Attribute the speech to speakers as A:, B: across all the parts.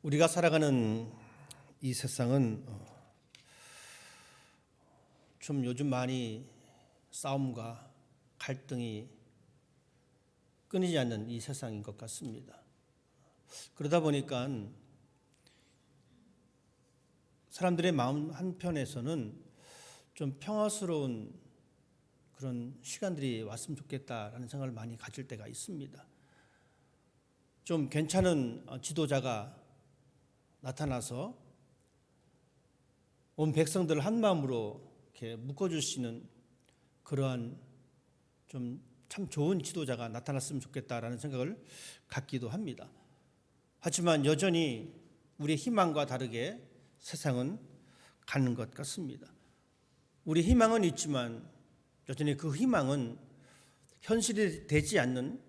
A: 우리가 살아가는 이 세상은 좀 요즘 많이 싸움과 갈등이 끊이지 않는 이 세상인 것 같습니다. 그러다 보니까 사람들의 마음 한편에서는 좀 평화스러운 그런 시간들이 왔으면 좋겠다라는 생각을 많이 가질 때가 있습니다. 좀 괜찮은 지도자가 나타나서 온 백성들을 한 마음으로 이렇게 묶어주시는 그러한 좀 참 좋은 지도자가 나타났으면 좋겠다라는 생각을 갖기도 합니다. 하지만 여전히 우리의 희망과 다르게 세상은 가는 것 같습니다. 우리 희망은 있지만 여전히 그 희망은 현실이 되지 않는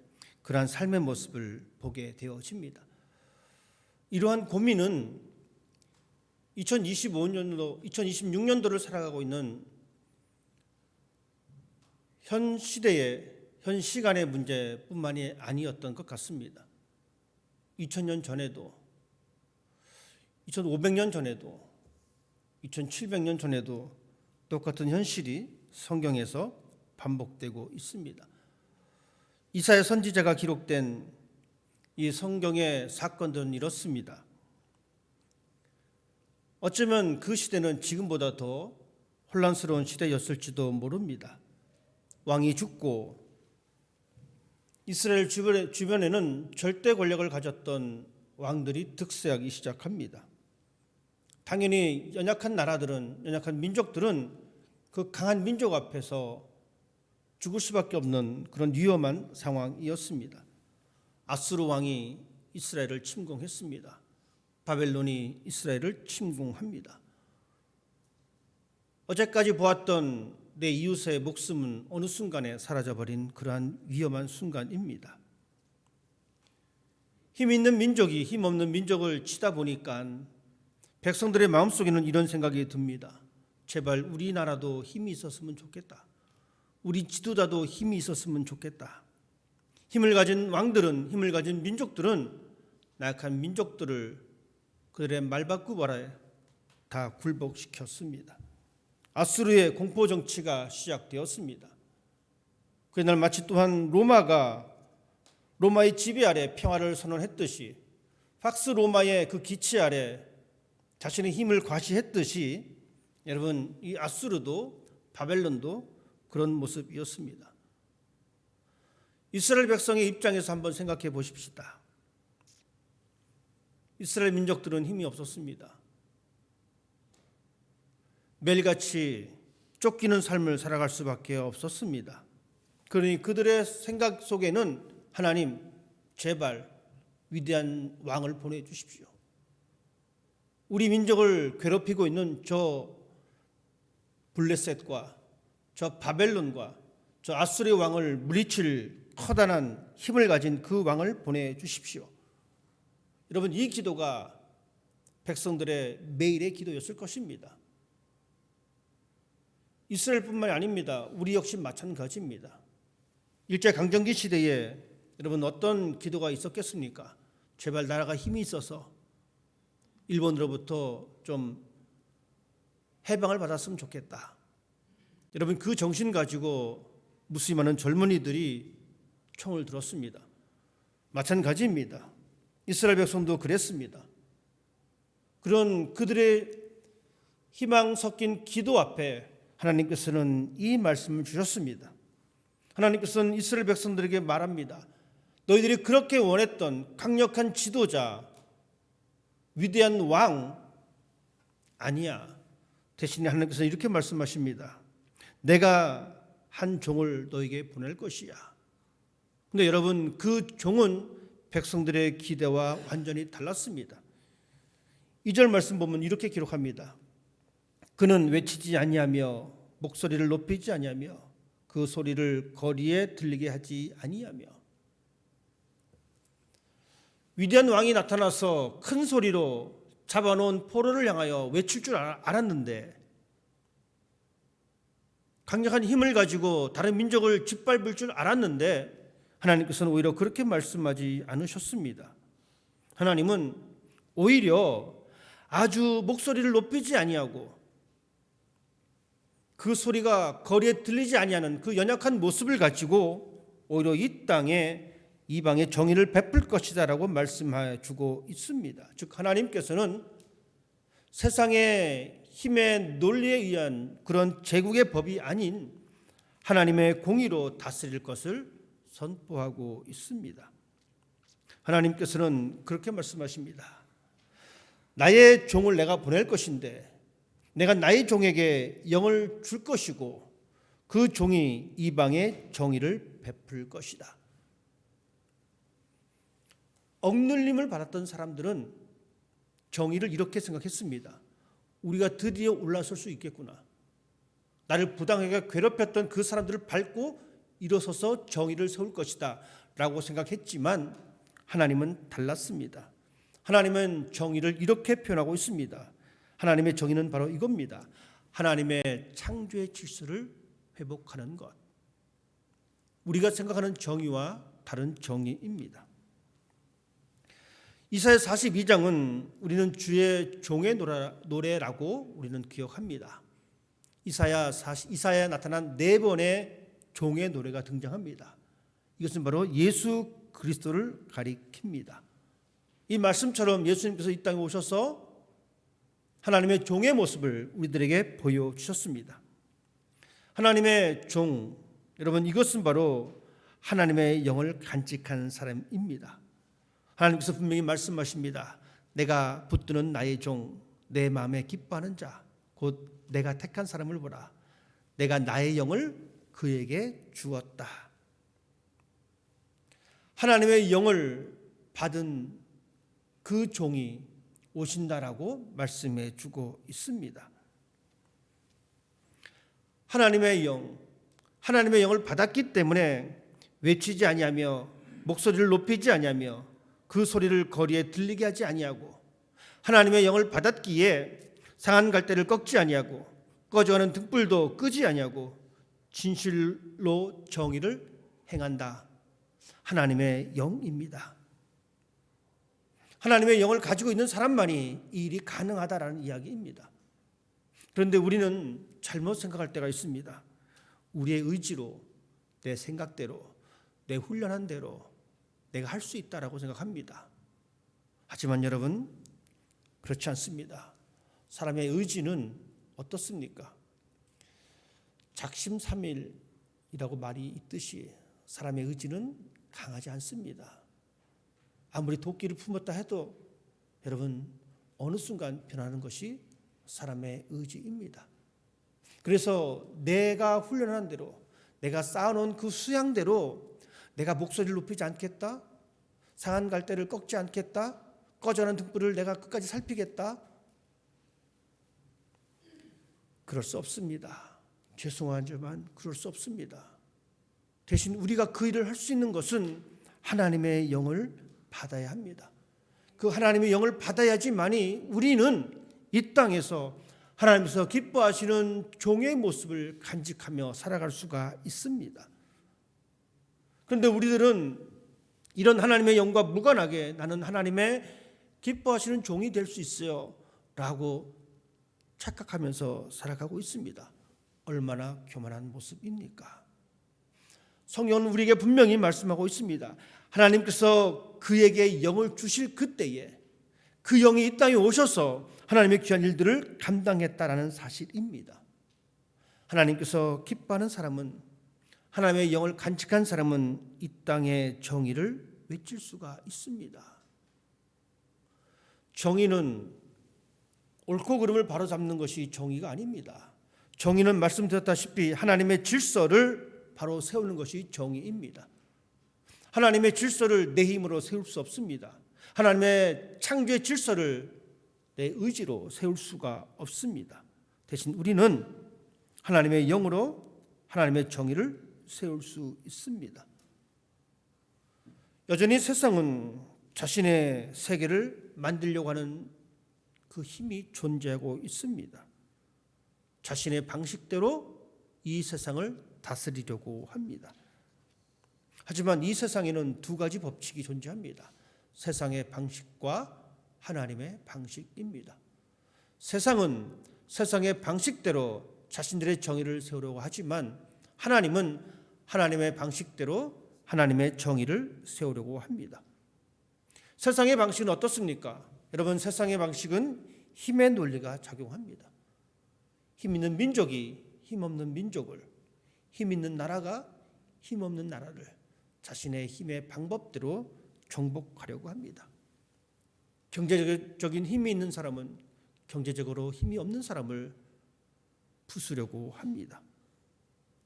A: 그러한 삶의 모습을 보게 되어집니다. 이러한 고민은 2025년도, 2026년도를 살아가고 있는 현 시대의, 현 시간의 문제뿐만이 아니었던 것 같습니다. 2000년 전에도, 2500년 전에도, 2700년 전에도 똑같은 현실이 성경에서 반복되고 있습니다. 이사야 선지자가 기록된 이 성경의 사건들은 이렇습니다. 어쩌면 그 시대는 지금보다 더 혼란스러운 시대였을지도 모릅니다. 왕이 죽고 이스라엘 주변에는 절대 권력을 가졌던 왕들이 득세하기 시작합니다. 당연히 연약한 나라들은, 연약한 민족들은 그 강한 민족 앞에서 죽을 수밖에 없는 그런 위험한 상황이었습니다. 아수르 왕이 이스라엘을 침공했습니다. 바벨론이 이스라엘을 침공합니다. 어제까지 보았던 내 이웃의 목숨은 어느 순간에 사라져버린 그러한 위험한 순간입니다. 힘 있는 민족이 힘 없는 민족을 치다 보니까 백성들의 마음속에는 이런 생각이 듭니다. 제발 우리나라도 힘이 있었으면 좋겠다. 우리 지도자도 힘이 있었으면 좋겠다. 힘을 가진 왕들은, 힘을 가진 민족들은 나약한 민족들을 그들의 말바꾸부 아래 다 굴복시켰습니다. 아수르의 공포 정치가 시작되었습니다. 그날 마치 또한 로마의 지배 아래 평화를 선언했듯이 팍스 로마의 그 기치 아래 자신의 힘을 과시했듯이 여러분 이 아수르도 바벨론도 그런 모습이었습니다. 이스라엘 백성의 입장에서 한번 생각해 보십시다. 이스라엘 민족들은 힘이 없었습니다. 매일같이 쫓기는 삶을 살아갈 수밖에 없었습니다. 그러니 그들의 생각 속에는 하나님 제발 위대한 왕을 보내주십시오. 우리 민족을 괴롭히고 있는 저 블레셋과 저 바벨론과 저 아수르의 왕을 물리칠 커다란 힘을 가진 그 왕을 보내주십시오. 여러분 이 기도가 백성들의 매일의 기도였을 것입니다. 이스라엘뿐만이 아닙니다. 우리 역시 마찬가지입니다. 일제강점기 시대에 여러분 어떤 기도가 있었겠습니까? 제발 나라가 힘이 있어서 일본으로부터 좀 해방을 받았으면 좋겠다. 여러분 그 정신 가지고 무슬림하는 젊은이들이 총을 들었습니다. 마찬가지입니다. 이스라엘 백성도 그랬습니다. 그런 그들의 희망 섞인 기도 앞에 하나님께서는 이 말씀을 주셨습니다. 하나님께서는 이스라엘 백성들에게 말합니다. 너희들이 그렇게 원했던 강력한 지도자, 위대한 왕 아니야. 대신에 하나님께서는 이렇게 말씀하십니다. 내가 한 종을 너에게 보낼 것이야. 근데 여러분 그 종은 백성들의 기대와 완전히 달랐습니다. 2절 말씀 보면 이렇게 기록합니다. 그는 외치지 아니하며 목소리를 높이지 아니하며 그 소리를 거리에 들리게 하지 아니하며. 위대한 왕이 나타나서 큰 소리로 잡아놓은 포로를 향하여 외칠 줄 알았는데 강력한 힘을 가지고 다른 민족을 짓밟을 줄 알았는데 하나님께서는 오히려 그렇게 말씀하지 않으셨습니다. 하나님은 오히려 아주 목소리를 높이지 아니하고 그 소리가 거리에 들리지 아니하는 그 연약한 모습을 가지고 오히려 이 땅에 이방의 정의를 베풀 것이다라고 말씀해 주고 있습니다. 즉 하나님께서는 세상의 힘의 논리에 의한 그런 제국의 법이 아닌 하나님의 공의로 다스릴 것을 선포하고 있습니다. 하나님께서는 그렇게 말씀하십니다. 나의 종을 내가 보낼 것인데 내가 나의 종에게 영을 줄 것이고 그 종이 이방의 정의를 베풀 것이다. 억눌림을 받았던 사람들은 정의를 이렇게 생각했습니다. 우리가 드디어 올라설 수 있겠구나. 나를 부당하게 괴롭혔던 그 사람들을 밟고 일어서서 정의를 세울 것이다 라고 생각했지만 하나님은 달랐습니다. 하나님은 정의를 이렇게 표현하고 있습니다. 하나님의 정의는 바로 이겁니다. 하나님의 창조의 질서를 회복하는 것. 우리가 생각하는 정의와 다른 정의입니다. 이사야 42장은 우리는 주의 종의 노래라고 우리는 기억합니다. 이사야에 나타난 4번의 종의 노래가 등장합니다. 이것은 바로 예수 그리스도를 가리킵니다. 이 말씀처럼 예수님께서 이 땅에 오셔서 하나님의 종의 모습을 우리들에게 보여주셨습니다. 하나님의 종, 여러분 이것은 바로 하나님의 영을 간직한 사람입니다. 하나님께서 분명히 말씀하십니다. 내가 붙드는 나의 종, 내 마음에 기뻐하는 자, 곧 내가 택한 사람을 보라. 내가 나의 영을 그에게 주었다. 하나님의 영을 받은 그 종이 오신다라고 말씀해 주고 있습니다. 하나님의 영을 받았기 때문에 외치지 아니하며 목소리를 높이지 아니하며 그 소리를 거리에 들리게 하지 아니하고 하나님의 영을 받았기에 상한 갈대를 꺾지 아니하고 꺼져가는 등불도 끄지 아니하고 진실로 정의를 행한다. 하나님의 영입니다. 하나님의 영을 가지고 있는 사람만이 이 일이 가능하다라는 이야기입니다. 그런데 우리는 잘못 생각할 때가 있습니다. 우리의 의지로, 내 생각대로, 내 훈련한 대로 내가 할 수 있다라고 생각합니다. 하지만 여러분 그렇지 않습니다. 사람의 의지는 어떻습니까? 작심삼일이라고 말이 있듯이 사람의 의지는 강하지 않습니다. 아무리 도끼를 품었다 해도 여러분 어느 순간 변하는 것이 사람의 의지입니다. 그래서 내가 훈련한 대로 내가 쌓아놓은 그 수양대로 내가 목소리를 높이지 않겠다, 상한 갈대를 꺾지 않겠다, 꺼져가는 등불을 내가 끝까지 살피겠다, 그럴 수 없습니다. 죄송하지만 그럴 수 없습니다. 대신 우리가 그 일을 할 수 있는 것은 하나님의 영을 받아야 합니다. 그 하나님의 영을 받아야지만이 우리는 이 땅에서 하나님께서 기뻐하시는 종의 모습을 간직하며 살아갈 수가 있습니다. 그런데 우리들은 이런 하나님의 영과 무관하게 나는 하나님의 기뻐하시는 종이 될 수 있어요 라고 착각하면서 살아가고 있습니다. 얼마나 교만한 모습입니까? 성경은 우리에게 분명히 말씀하고 있습니다. 하나님께서 그에게 영을 주실 그때에 그 영이 이 땅에 오셔서 하나님의 귀한 일들을 감당했다라는 사실입니다. 하나님께서 기뻐하는 사람은, 하나님의 영을 간직한 사람은 이 땅의 정의를 외칠 수가 있습니다. 정의는 옳고 그름을 바로잡는 것이 정의가 아닙니다. 정의는 말씀드렸다시피 하나님의 질서를 바로 세우는 것이 정의입니다. 하나님의 질서를 내 힘으로 세울 수 없습니다. 하나님의 창조의 질서를 내 의지로 세울 수가 없습니다. 대신 우리는 하나님의 영으로 하나님의 정의를 세울 수 있습니다. 여전히 세상은 자신의 세계를 만들려고 하는 그 힘이 존재하고 있습니다. 자신의 방식대로 이 세상을 다스리려고 합니다. 하지만 이 세상에는 두 가지 법칙이 존재합니다. 세상의 방식과 하나님의 방식입니다. 세상은 세상의 방식대로 자신들의 정의를 세우려고 하지만 하나님은 하나님의 방식대로 하나님의 정의를 세우려고 합니다. 세상의 방식은 어떻습니까? 여러분, 세상의 방식은 힘의 논리가 작용합니다. 힘 있는 민족이 힘없는 민족을, 힘 있는 나라가 힘없는 나라를 자신의 힘의 방법대로 정복하려고 합니다. 경제적인 힘이 있는 사람은 경제적으로 힘이 없는 사람을 부수려고 합니다.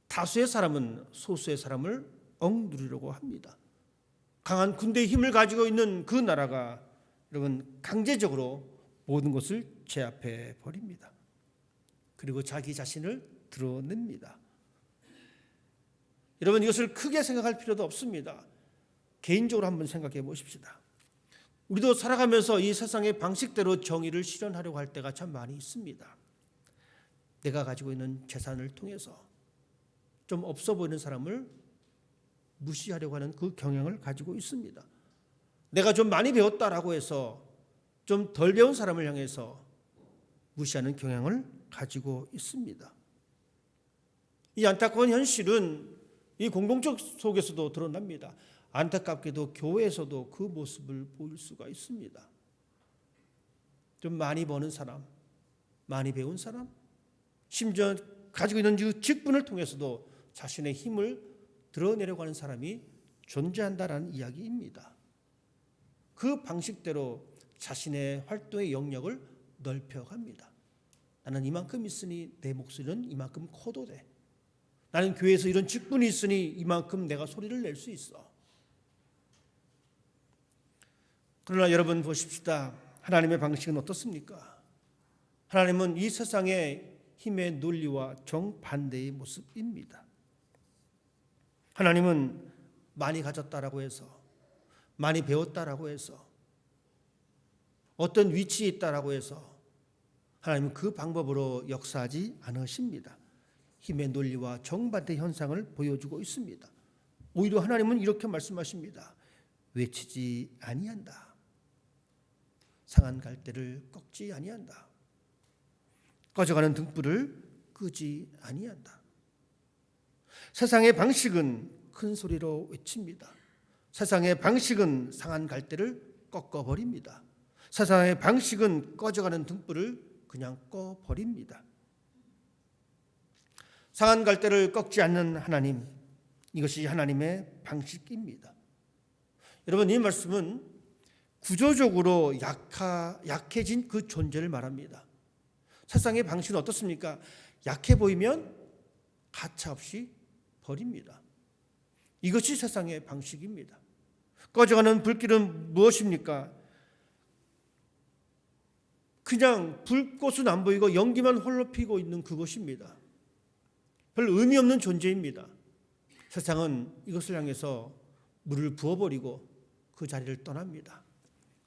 A: 다수의 사람은 소수의 사람을 억누르려고 합니다. 강한 군대의 힘을 가지고 있는 그 나라가 여러분 강제적으로 모든 것을 제압해 버립니다. 그리고 자기 자신을 드러냅니다. 여러분, 이것을 크게 생각할 필요도 없습니다. 개인적으로 한번 생각해 보십시다. 우리도 살아가면서 이 세상의 방식대로 정의를 실현하려고 할 때가 참 많이 있습니다. 내가 가지고 있는 재산을 통해서 좀 없어 보이는 사람을 무시하려고 하는 그 경향을 가지고 있습니다. 내가 좀 많이 배웠다라고 해서 좀 덜 배운 사람을 향해서 무시하는 경향을 가지고 있습니다. 이 안타까운 현실은 이 공동체 속에서도 드러납니다. 안타깝게도 교회에서도 그 모습을 보일 수가 있습니다. 좀 많이 버는 사람, 많이 배운 사람, 심지어 가지고 있는 직분을 통해서도 자신의 힘을 드러내려고 하는 사람이 존재한다라는 이야기입니다. 그 방식대로 자신의 활동의 영역을 넓혀갑니다. 나는 이만큼 있으니 내 목소리는 이만큼 커도 돼. 나는 교회에서 이런 직분이 있으니 이만큼 내가 소리를 낼 수 있어. 그러나 여러분 보십시다. 하나님의 방식은 어떻습니까? 하나님은 이 세상의 힘의 논리와 정반대의 모습입니다. 하나님은 많이 가졌다라고 해서, 많이 배웠다라고 해서, 어떤 위치에 있다라고 해서 하나님은 그 방법으로 역사하지 않으십니다. 힘의 논리와 정반대 현상을 보여주고 있습니다. 오히려 하나님은 이렇게 말씀하십니다. 외치지 아니한다. 상한 갈대를 꺾지 아니한다. 꺼져가는 등불을 끄지 아니한다. 세상의 방식은 큰 소리로 외칩니다. 세상의 방식은 상한 갈대를 꺾어버립니다. 세상의 방식은 꺼져가는 등불을 그냥 꺼버립니다. 상한 갈대를 꺾지 않는 하나님, 이것이 하나님의 방식입니다. 여러분, 이 말씀은 구조적으로 약해진 그 존재를 말합니다. 세상의 방식은 어떻습니까? 약해 보이면 가차없이 버립니다. 이것이 세상의 방식입니다. 꺼져가는 불길은 무엇입니까? 그냥 불꽃은 안 보이고 연기만 홀로 피고 있는 그것입니다. 별 의미 없는 존재입니다. 세상은 이것을 향해서 물을 부어버리고 그 자리를 떠납니다.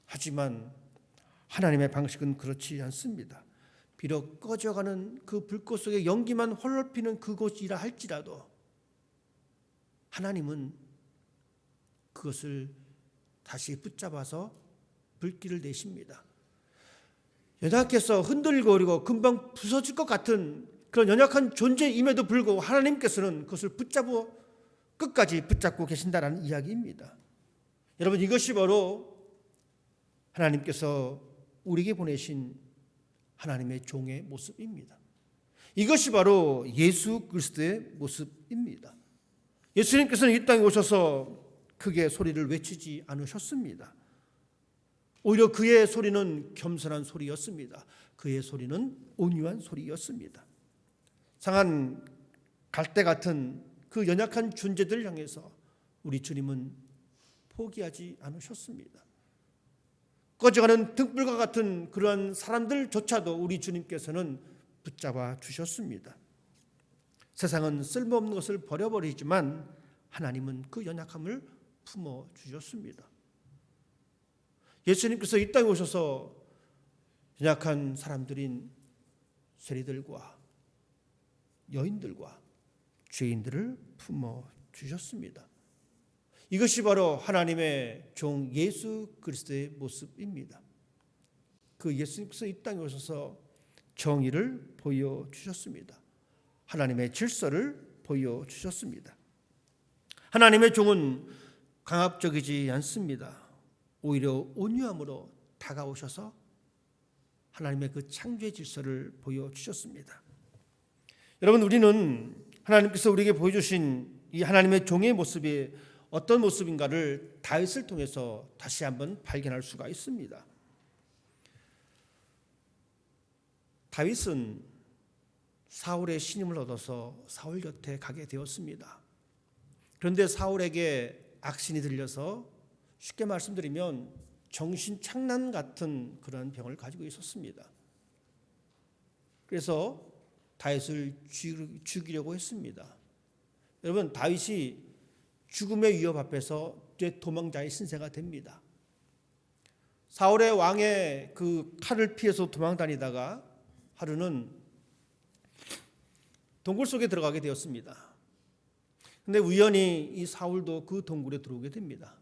A: 하지만 하나님의 방식은 그렇지 않습니다. 비록 꺼져가는 그 불꽃 속에 연기만 홀로 피는 그곳이라 할지라도 하나님은 그것을 다시 붙잡아서 불길을 내십니다. 연약해서 흔들거리고 금방 부서질 것 같은 그런 연약한 존재임에도 불구하고 하나님께서는 그것을 끝까지 붙잡고 계신다는 이야기입니다. 여러분, 이것이 바로 하나님께서 우리에게 보내신 하나님의 종의 모습입니다. 이것이 바로 예수 그리스도의 모습입니다. 예수님께서는 이 땅에 오셔서 크게 소리를 외치지 않으셨습니다. 오히려 그의 소리는 겸손한 소리였습니다. 그의 소리는 온유한 소리였습니다. 상한 갈대 같은 그 연약한 존재들 향해서 우리 주님은 포기하지 않으셨습니다. 꺼져가는 등불과 같은 그러한 사람들조차도 우리 주님께서는 붙잡아 주셨습니다. 세상은 쓸모없는 것을 버려버리지만 하나님은 그 연약함을 품어주셨습니다. 예수님께서 이 땅에 오셔서 연약한 사람들인 세리들과 여인들과 죄인들을 품어주셨습니다. 이것이 바로 하나님의 종 예수 그리스도의 모습입니다. 그 예수님께서 이 땅에 오셔서 정의를 보여주셨습니다. 하나님의 질서를 보여주셨습니다. 하나님의 종은 강압적이지 않습니다. 오히려 온유함으로 다가오셔서 하나님의 그 창조의 질서를 보여주셨습니다. 여러분, 우리는 하나님께서 우리에게 보여주신 이 하나님의 종의 모습이 어떤 모습인가를 다윗을 통해서 다시 한번 발견할 수가 있습니다. 다윗은 사울의 신임을 얻어서 사울 곁에 가게 되었습니다. 그런데 사울에게 악신이 들려서 쉽게 말씀드리면 정신착란 같은 그런 병을 가지고 있었습니다. 그래서 다윗을 죽이려고 했습니다. 여러분, 다윗이 죽음의 위협 앞에서 도망자의 신세가 됩니다. 사울의 왕의 그 칼을 피해서 도망다니다가 하루는 동굴 속에 들어가게 되었습니다. 근데 우연히 이 사울도 그 동굴에 들어오게 됩니다.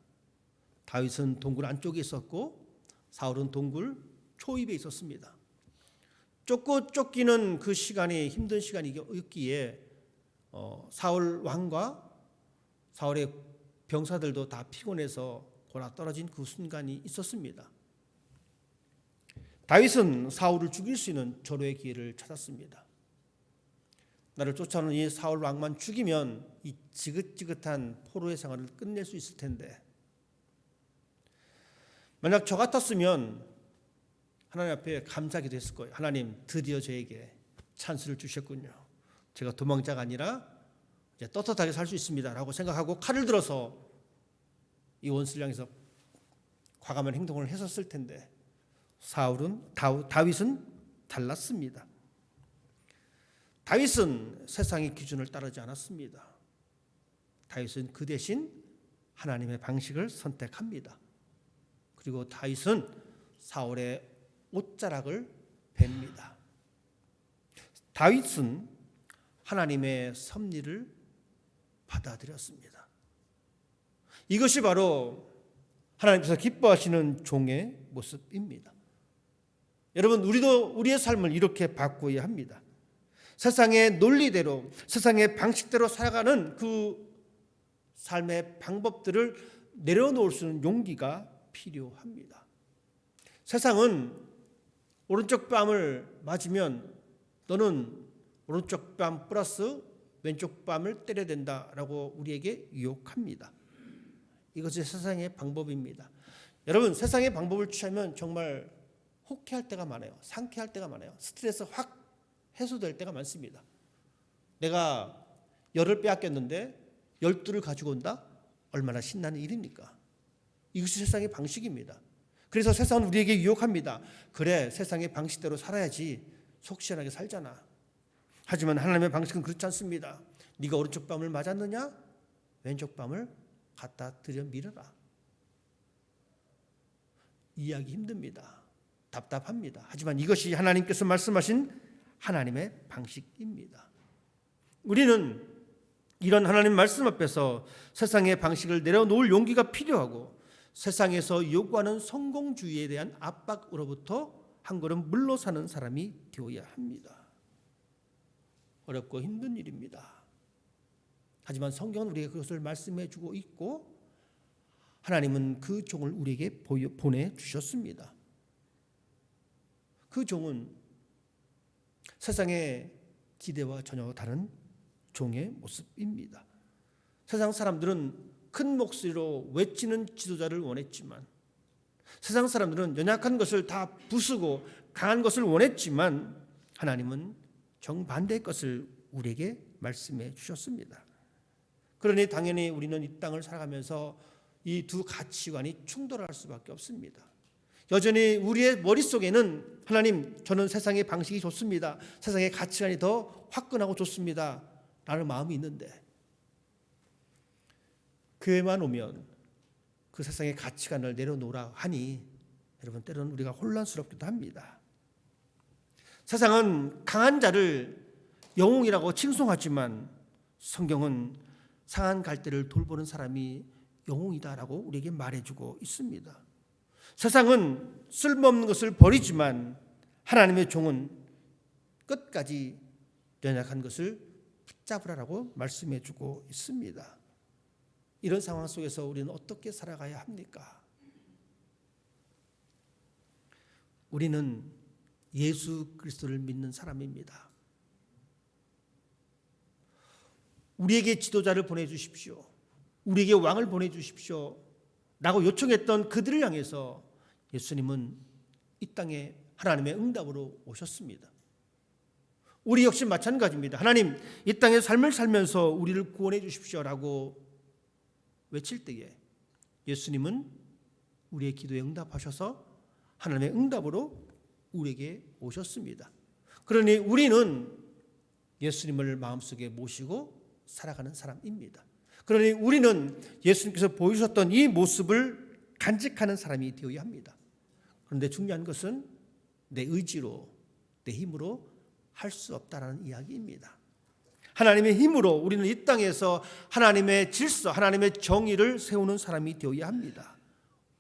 A: 다윗은 동굴 안쪽에 있었고 사울은 동굴 초입에 있었습니다. 쫓기는 그 시간이 힘든 시간이었기에 사울 왕과 사울의 병사들도 다 피곤해서 골아 떨어진 그 순간이 있었습니다. 다윗은 사울을 죽일 수 있는 절호의 기회를 찾았습니다. 나를 쫓아오는 이 사울 왕만 죽이면 이 지긋지긋한 포로의 생활을 끝낼 수 있을 텐데, 만약 저 같았으면 하나님 앞에 감사하기도 했을 거예요. 하나님, 드디어 저에게 찬스를 주셨군요. 제가 도망자가 아니라 이제 떳떳하게 살 수 있습니다 라고 생각하고 칼을 들어서 이 원수를 향해서 과감한 행동을 했었을 텐데, 다윗은 달랐습니다. 다윗은 세상의 기준을 따르지 않았습니다. 다윗은 그 대신 하나님의 방식을 선택합니다. 그리고 다윗은 사울의 옷자락을 뱁니다. 다윗은 하나님의 섭리를 받아들였습니다. 이것이 바로 하나님께서 기뻐하시는 종의 모습입니다. 여러분, 우리도 우리의 삶을 이렇게 바꿔야 합니다. 세상의 논리대로, 세상의 방식대로 살아가는 그 삶의 방법들을 내려놓을 수 있는 용기가 필요합니다. 세상은 오른쪽 뺨을 맞으면 너는 오른쪽 뺨 플러스 왼쪽 뺨을 때려야 된다라고 우리에게 유혹합니다. 이것이 세상의 방법입니다. 여러분, 세상의 방법을 취하면 정말 호쾌할 때가 많아요. 상쾌할 때가 많아요. 스트레스 확 해소될 때가 많습니다. 내가 열을 빼앗겼는데 12를 가지고 온다? 얼마나 신나는 일입니까? 이것이 세상의 방식입니다. 그래서 세상은 우리에게 유혹합니다. 그래, 세상의 방식대로 살아야지 속 시원하게 살잖아. 하지만 하나님의 방식은 그렇지 않습니다. 네가 오른쪽 뺨을 맞았느냐? 왼쪽 뺨을 갖다 들여 밀어라. 이해하기 힘듭니다. 답답합니다. 하지만 이것이 하나님께서 말씀하신 하나님의 방식입니다. 우리는 이런 하나님 말씀 앞에서 세상의 방식을 내려놓을 용기가 필요하고, 세상에서 요구하는 성공주의에 대한 압박으로부터 한 걸음 물러서는 사람이 되어야 합니다. 어렵고 힘든 일입니다. 하지만 성경은 우리에게 그것을 말씀해 주고 있고, 하나님은 그 종을 우리에게 보내주셨습니다. 그 종은 세상의 기대와 전혀 다른 종의 모습입니다. 세상 사람들은 큰 목소리로 외치는 지도자를 원했지만, 세상 사람들은 연약한 것을 다 부수고 강한 것을 원했지만, 하나님은 정반대의 것을 우리에게 말씀해 주셨습니다. 그러니 당연히 우리는 이 땅을 살아가면서 이 두 가치관이 충돌할 수밖에 없습니다. 여전히 우리의 머릿속에는 하나님, 저는 세상의 방식이 좋습니다, 세상의 가치관이 더 화끈하고 좋습니다 라는 마음이 있는데, 교회만 오면 그 세상의 가치관을 내려놓으라 하니 여러분, 때로는 우리가 혼란스럽기도 합니다. 세상은 강한 자를 영웅이라고 칭송하지만 성경은 상한 갈대를 돌보는 사람이 영웅이다라고 우리에게 말해주고 있습니다. 세상은 쓸모없는 것을 버리지만 하나님의 종은 끝까지 연약한 것을 붙잡으라고 말씀해 주고 있습니다. 이런 상황 속에서 우리는 어떻게 살아가야 합니까? 우리는 예수 그리스도를 믿는 사람입니다. 우리에게 지도자를 보내주십시오. 우리에게 왕을 보내주십시오. 라고 요청했던 그들을 향해서 예수님은 이 땅에 하나님의 응답으로 오셨습니다. 우리 역시 마찬가지입니다. 하나님, 이 땅의 삶을 살면서 우리를 구원해 주십시오라고 외칠 때에 예수님은 우리의 기도에 응답하셔서 하나님의 응답으로 우리에게 오셨습니다. 그러니 우리는 예수님을 마음속에 모시고 살아가는 사람입니다. 그러니 우리는 예수님께서 보여주셨던 이 모습을 간직하는 사람이 되어야 합니다. 그런데 중요한 것은 내 의지로, 내 힘으로 할 수 없다라는 이야기입니다. 하나님의 힘으로 우리는 이 땅에서 하나님의 질서, 하나님의 정의를 세우는 사람이 되어야 합니다.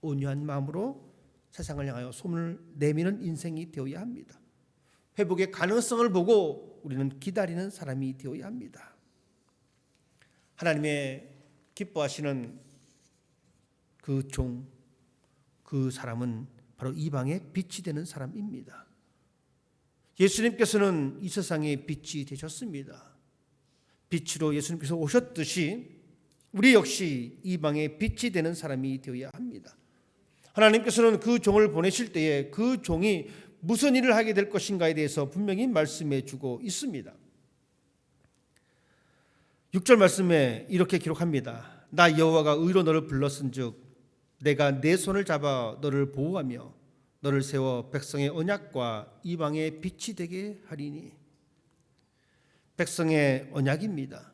A: 온유한 마음으로 세상을 향하여 손을 내미는 인생이 되어야 합니다. 회복의 가능성을 보고 우리는 기다리는 사람이 되어야 합니다. 하나님의 기뻐하시는 그 종, 그 사람은 바로 이방의 빛이 되는 사람입니다. 예수님께서는 이 세상의 빛이 되셨습니다. 빛으로 예수님께서 오셨듯이 우리 역시 이방의 빛이 되는 사람이 되어야 합니다. 하나님께서는 그 종을 보내실 때에 그 종이 무슨 일을 하게 될 것인가에 대해서 분명히 말씀해 주고 있습니다. 6절 말씀에 이렇게 기록합니다. 나 여호와가 의로 너를 불렀은즉 내가 내 손을 잡아 너를 보호하며 너를 세워 백성의 언약과 이방의 빛이 되게 하리니. 백성의 언약입니다.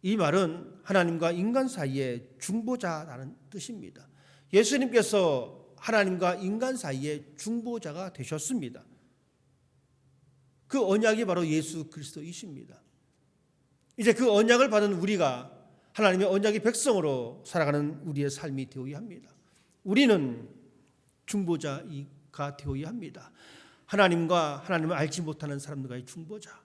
A: 이 말은 하나님과 인간 사이의 중보자라는 뜻입니다. 예수님께서 하나님과 인간 사이의 중보자가 되셨습니다. 그 언약이 바로 예수 그리스도이십니다. 이제 그 언약을 받은 우리가 하나님의 언약의 백성으로 살아가는 우리의 삶이 되어야 합니다. 우리는 중보자가 되어야 합니다. 하나님과 하나님을 알지 못하는 사람들과의 중보자.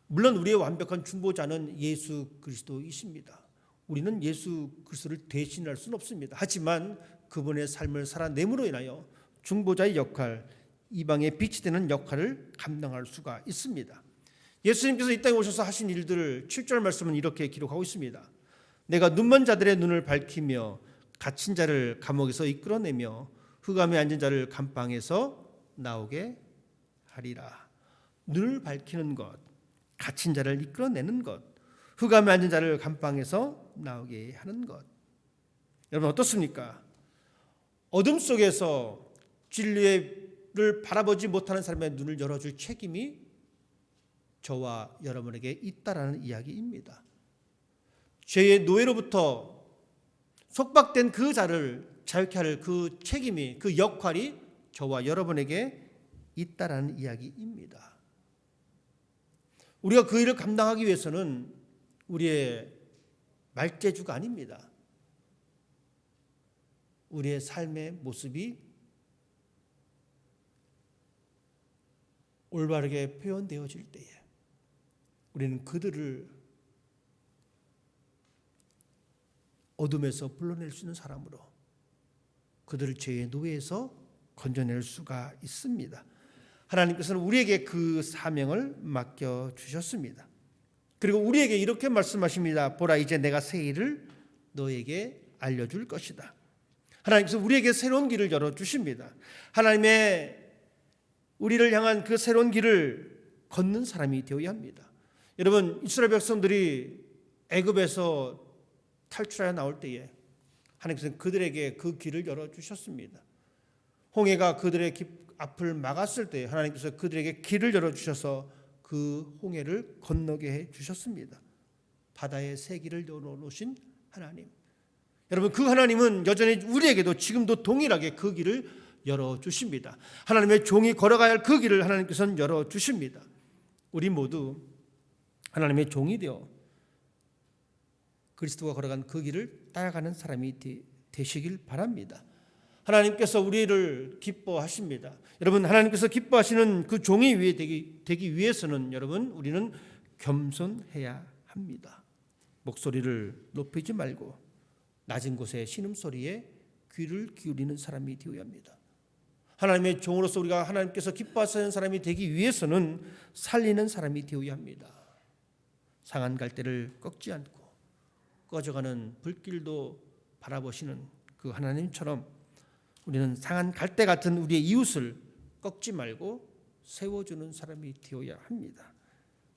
A: 물론 우리의 완벽한 중보자는 예수 그리스도이십니다. 우리는 예수 그리스도를 대신할 수는 없습니다. 하지만 그분의 삶을 살아냄으로 인하여 중보자의 역할, 이방의 빛이 되는 역할을 감당할 수가 있습니다. 예수님께서 이 땅에 오셔서 하신 일들을 7절 말씀은 이렇게 기록하고 있습니다. 내가 눈먼 자들의 눈을 밝히며 갇힌 자를 감옥에서 이끌어내며 흑암에 앉은 자를 감방에서 나오게 하리라. 눈을 밝히는 것, 갇힌 자를 이끌어내는 것, 흑암에 앉은 자를 감방에서 나오게 하는 것. 여러분 어떻습니까? 어둠 속에서 진리를 바라보지 못하는 사람의 눈을 열어줄 책임이 저와 여러분에게 있다라는 이야기입니다. 죄의 노예로부터 속박된 그 자를 자유케 할 그 책임이, 그 역할이 저와 여러분에게 있다라는 이야기입니다. 우리가 그 일을 감당하기 위해서는 우리의 말재주가 아닙니다. 우리의 삶의 모습이 올바르게 표현되어질 때에 우리는 그들을 어둠에서 불러낼 수 있는 사람으로 그들을 죄의 노예에서 건져낼 수가 있습니다. 하나님께서는 우리에게 그 사명을 맡겨주셨습니다. 그리고 우리에게 이렇게 말씀하십니다. 보라, 이제 내가 새 일을 너에게 알려줄 것이다. 하나님께서 우리에게 새로운 길을 열어주십니다. 하나님의 우리를 향한 그 새로운 길을 걷는 사람이 되어야 합니다. 여러분, 이스라엘 백성들이 애굽에서 탈출하여 나올 때에 하나님께서는 그들에게 그 길을 열어주셨습니다. 홍해가 그들의 앞을 막았을 때 하나님께서 그들에게 길을 열어주셔서 그 홍해를 건너게 해주셨습니다. 바다의 새 길을 열어놓으신 하나님. 여러분, 그 하나님은 여전히 우리에게도 지금도 동일하게 그 길을 열어주십니다. 하나님의 종이 걸어가야 할 그 길을 하나님께서는 열어주십니다. 우리 모두 하나님의 종이 되어 그리스도가 걸어간 그 길을 따라가는 사람이 되시길 바랍니다. 하나님께서 우리를 기뻐하십니다. 여러분, 하나님께서 기뻐하시는 그 종이 되기 위해서는 여러분, 우리는 겸손해야 합니다. 목소리를 높이지 말고 낮은 곳에 신음소리에 귀를 기울이는 사람이 되어야 합니다. 하나님의 종으로서 우리가 하나님께서 기뻐하시는 사람이 되기 위해서는 살리는 사람이 되어야 합니다. 상한 갈대를 꺾지 않고 꺼져가는 불길도 바라보시는 그 하나님처럼 우리는 상한 갈대 같은 우리의 이웃을 꺾지 말고 세워주는 사람이 되어야 합니다.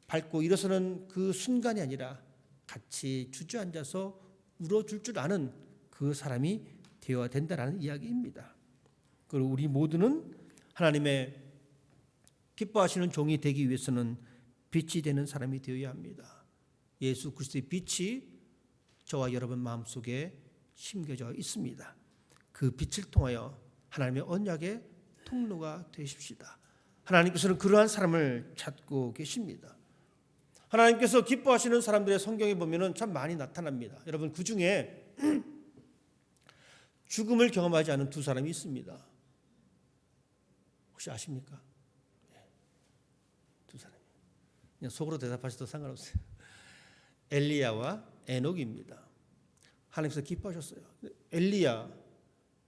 A: 밟고 일어서는 그 순간이 아니라 같이 주저앉아서 울어줄 줄 아는 그 사람이 되어야 된다는 이야기입니다. 그리고 우리 모두는 하나님의 기뻐하시는 종이 되기 위해서는 빛이 되는 사람이 되어야 합니다. 예수 그리스도의 빛이 저와 여러분 마음속에 심겨져 있습니다. 그 빛을 통하여 하나님의 언약의 통로가 되십시다. 하나님께서는 그러한 사람을 찾고 계십니다. 하나님께서 기뻐하시는 사람들의 성경에 보면은 참 많이 나타납니다. 여러분, 그 중에 죽음을 경험하지 않은 두 사람이 있습니다. 혹시 아십니까? 두 사람이. 그냥 속으로 대답하셔도 상관없어요. 엘리야와 에녹입니다. 하나님께서 기뻐하셨어요. 엘리야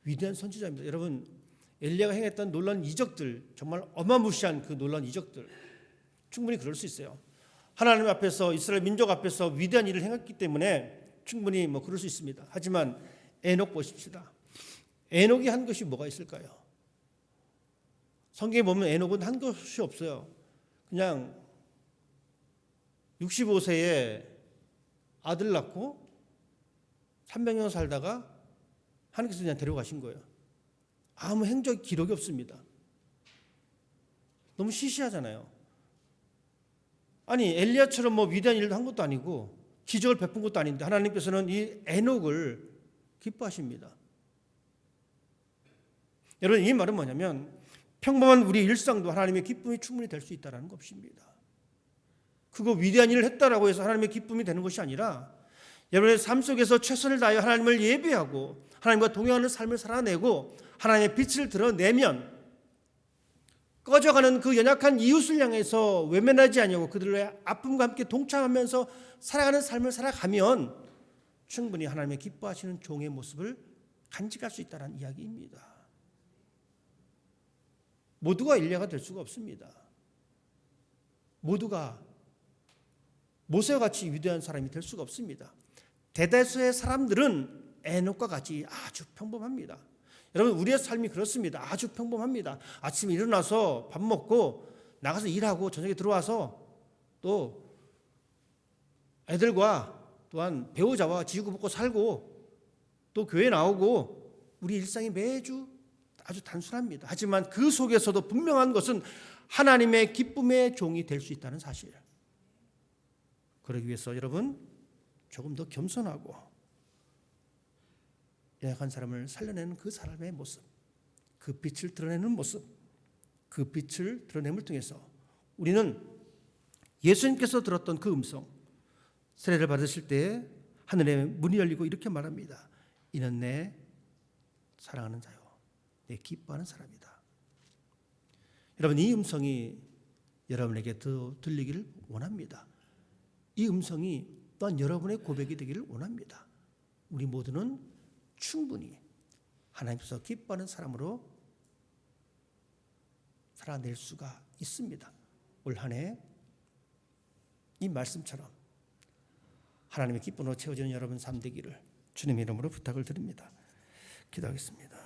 A: 위대한 선지자입니다. 여러분, 엘리야가 행했던 놀라운 이적들, 정말 어마무시한 그 놀라운 이적들, 충분히 그럴 수 있어요. 하나님 앞에서, 이스라엘 민족 앞에서 위대한 일을 행했기 때문에 충분히 그럴 수 있습니다. 하지만 에녹 보십시다. 에녹이 한 것이 뭐가 있을까요? 성경에 보면 에녹은 한 것이 없어요. 그냥 65세에 아들 낳고 300년 살다가 하나님께서 그냥 데려가신 거예요. 아무 행적 기록이 없습니다. 너무 시시하잖아요. 아니, 엘리야처럼 위대한 일도 한 것도 아니고 기적을 베푼 것도 아닌데 하나님께서는 이 에녹을 기뻐하십니다. 여러분, 이 말은 뭐냐면 평범한 우리 일상도 하나님의 기쁨이 충분히 될 수 있다는 것입니다. 그거 위대한 일을 했다라고 해서 하나님의 기쁨이 되는 것이 아니라 여러분의 삶 속에서 최선을 다하여 하나님을 예배하고 하나님과 동행하는 삶을 살아내고 하나님의 빛을 드러내면 꺼져가는 그 연약한 이웃을 향해서 외면하지 아니하고 그들의 아픔과 함께 동참하면서 살아가는 삶을 살아가면 충분히 하나님의 기뻐하시는 종의 모습을 간직할 수 있다는 이야기입니다. 모두가 엘리야가 될 수가 없습니다. 모두가 모세와 같이 위대한 사람이 될 수가 없습니다. 대다수의 사람들은 에녹과 같이 아주 평범합니다. 여러분, 우리의 삶이 그렇습니다. 아주 평범합니다. 아침에 일어나서 밥 먹고 나가서 일하고 저녁에 들어와서 또 애들과 또한 배우자와 지지고 볶고 살고 또 교회 나오고 우리 일상이 매주 아주 단순합니다. 하지만 그 속에서도 분명한 것은 하나님의 기쁨의 종이 될 수 있다는 사실. 그러기 위해서 여러분 조금 더 겸손하고 연약한 사람을 살려내는 그 사람의 모습, 그 빛을 드러내는 모습, 그 빛을 드러냄을 통해서 우리는 예수님께서 들었던 그 음성, 세례를 받으실 때 하늘의 문이 열리고 이렇게 말합니다. 이는 내 사랑하는 자요, 내 기뻐하는 사람이다. 여러분, 이 음성이 여러분에게 더 들리기를 원합니다. 이 음성이 또한 여러분의 고백이 되기를 원합니다. 우리 모두는 충분히 하나님께서 기뻐하는 사람으로 살아낼 수가 있습니다. 올 한 해 이 말씀처럼 하나님의 기쁨으로 채워지는 여러분 삶 되기를 주님의 이름으로 부탁을 드립니다. 기도하겠습니다.